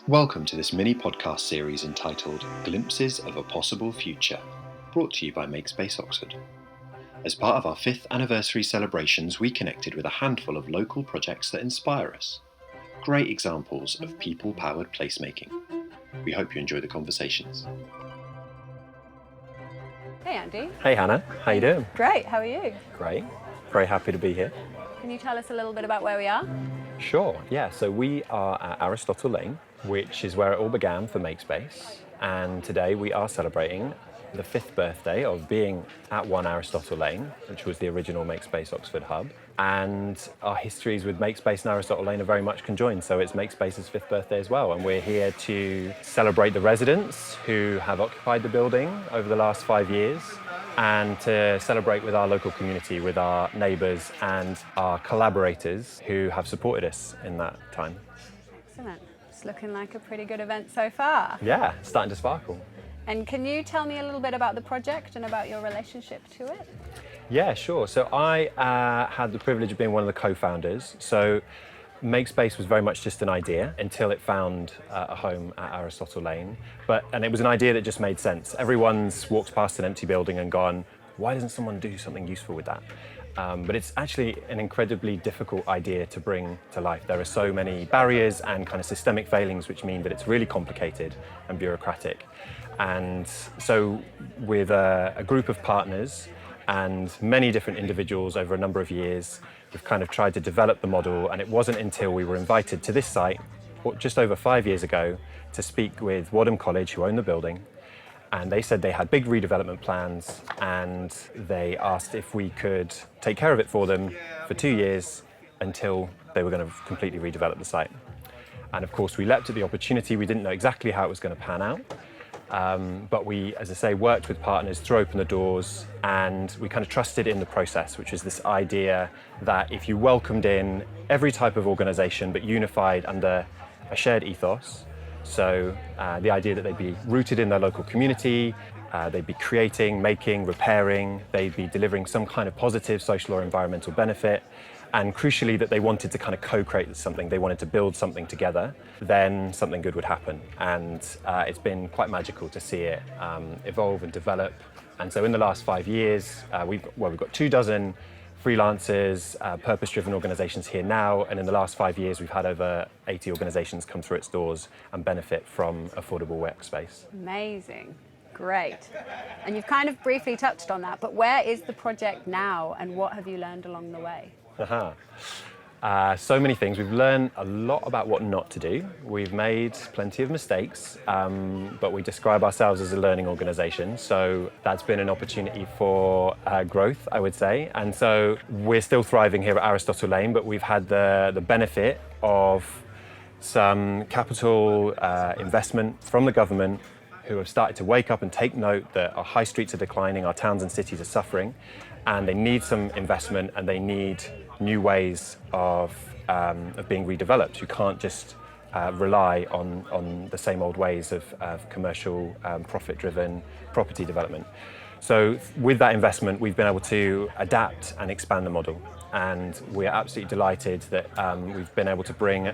Welcome to this mini podcast series entitled Glimpses of a Possible Future, brought to you by Makespace Oxford. As part of our 5th anniversary celebrations, we connected with a handful of local projects that inspire us. Great examples of people-powered placemaking. We hope you enjoy the conversations. Hey Andy. Hey Hannah, how you doing? Great, how are you? Great, very happy to be here. Can you tell us a little bit about where we are? Sure, yeah, so we are at Aristotle Lane, which is where it all began for Makespace, and today we are celebrating the 5th birthday of being at 1 Aristotle Lane, which was the original Makespace Oxford hub, and our histories with Makespace and Aristotle Lane are very much conjoined, so it's Makespace's 5th birthday as well, and we're here to celebrate the residents who have occupied the building over the last 5 years, and to celebrate with our local community, with our neighbours and our collaborators who have supported us in that time. Excellent. It's looking like a pretty good event so far. Yeah, it's starting to sparkle. And can you tell me a little bit about the project and about your relationship to it? Yeah, sure. So I had the privilege of being one of the co-founders. So Makespace was very much just an idea until it found a home at Aristotle Lane. And it was an idea that just made sense. Everyone's walked past an empty building and gone, why doesn't someone do something useful with that? But it's actually an incredibly difficult idea to bring to life. There are so many barriers and kind of systemic failings, which mean that it's really complicated and bureaucratic. And so with a group of partners and many different individuals over a number of years, we've kind of tried to develop the model, and it wasn't until we were invited to this site just over 5 years ago to speak with Wadham College, who own the building, and they said they had big redevelopment plans, and they asked if we could take care of it for them for 2 years until they were going to completely redevelop the site. And of course we leapt at the opportunity. We didn't know exactly how it was going to pan out. But we, as I say, worked with partners, threw open the doors, and we kind of trusted in the process, which is this idea that if you welcomed in every type of organisation but unified under a shared ethos, so the idea that they'd be rooted in their local community, they'd be creating, making, repairing, they'd be delivering some kind of positive social or environmental benefit, and crucially that they wanted to kind of co-create something, they wanted to build something together, then something good would happen. And it's been quite magical to see it evolve and develop. And so in the last 5 years, we've got 24 freelancers, purpose-driven organisations here now, and in the last 5 years we've had over 80 organisations come through its doors and benefit from affordable workspace. Amazing. Great. And you've kind of briefly touched on that, but where is the project now and what have you learned along the way? So many things. We've learned a lot about what not to do. We've made plenty of mistakes, but we describe ourselves as a learning organisation. So that's been an opportunity for growth, I would say. And so we're still thriving here at Aristotle Lane, but we've had the benefit of some capital investment from the government, who have started to wake up and take note that our high streets are declining, our towns and cities are suffering, and they need some investment and they need new ways of being redeveloped. You can't just rely on the same old ways of commercial, profit-driven property development. So with that investment, we've been able to adapt and expand the model. And we're absolutely delighted that we've been able to bring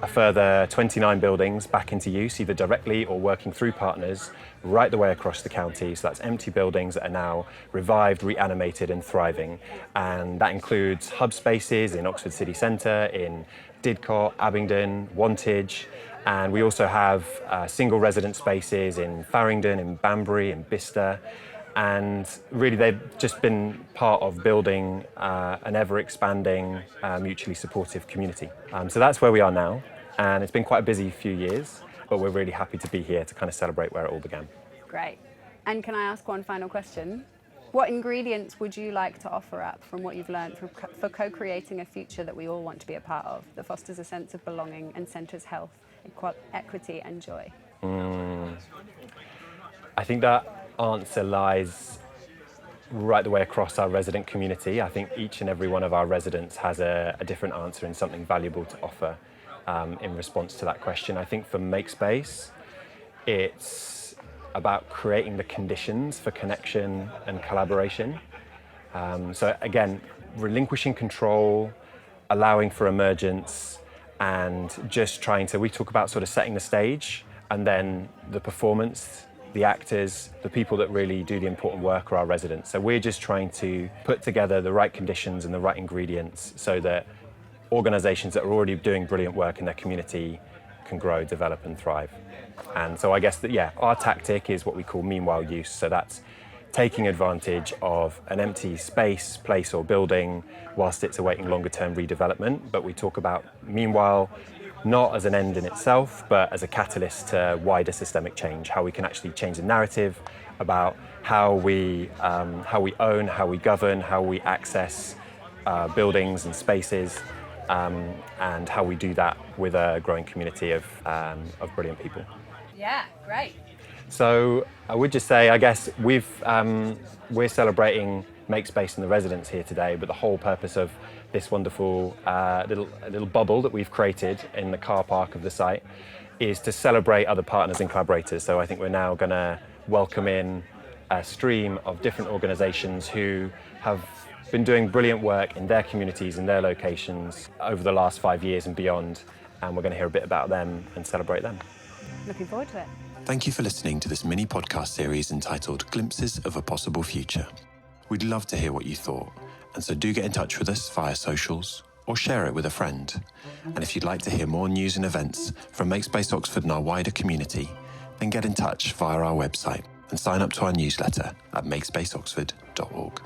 a further 29 buildings back into use, either directly or working through partners, right the way across the county. So that's empty buildings that are now revived, reanimated and thriving. And that includes hub spaces in Oxford City Centre, in Didcot, Abingdon, Wantage. And we also have single resident spaces in Farringdon, in Banbury, in Bicester. And really they've just been part of building an ever-expanding, mutually supportive community. So that's where we are now, and it's been quite a busy few years, but we're really happy to be here to kind of celebrate where it all began. Great. And can I ask one final question? What ingredients would you like to offer up from what you've learned for co-creating a future that we all want to be a part of, that fosters a sense of belonging and centres health, equity and joy? I think that answer lies right the way across our resident community. I think each and every one of our residents has a different answer and something valuable to offer in response to that question. I think for Makespace, it's about creating the conditions for connection and collaboration. So again, relinquishing control, allowing for emergence, and just trying to, we talk about sort of setting the stage, and then the performance, the actors, the people that really do the important work are our residents. So we're just trying to put together the right conditions and the right ingredients so that organisations that are already doing brilliant work in their community can grow, develop and thrive. And so I guess that, yeah, our tactic is what we call meanwhile use. So that's taking advantage of an empty space, place or building whilst it's awaiting longer term redevelopment. But we talk about meanwhile not as an end in itself, but as a catalyst to wider systemic change, how we can actually change the narrative about how we own, how we govern, how we access buildings and spaces, and how we do that with a growing community of brilliant people. Yeah, great. So I would just say, I guess we're celebrating Makespace and the residents here today, but the whole purpose of this wonderful little bubble that we've created in the car park of the site is to celebrate other partners and collaborators. So I think we're now going to welcome in a stream of different organisations who have been doing brilliant work in their communities and their locations over the last 5 years and beyond, and we're going to hear a bit about them and celebrate them. Looking forward to it. Thank you for listening to this mini podcast series entitled Glimpses of a Possible Future. We'd love to hear what you thought, and so do get in touch with us via socials or share it with a friend. And if you'd like to hear more news and events from Makespace Oxford and our wider community, then get in touch via our website and sign up to our newsletter at makespaceoxford.org.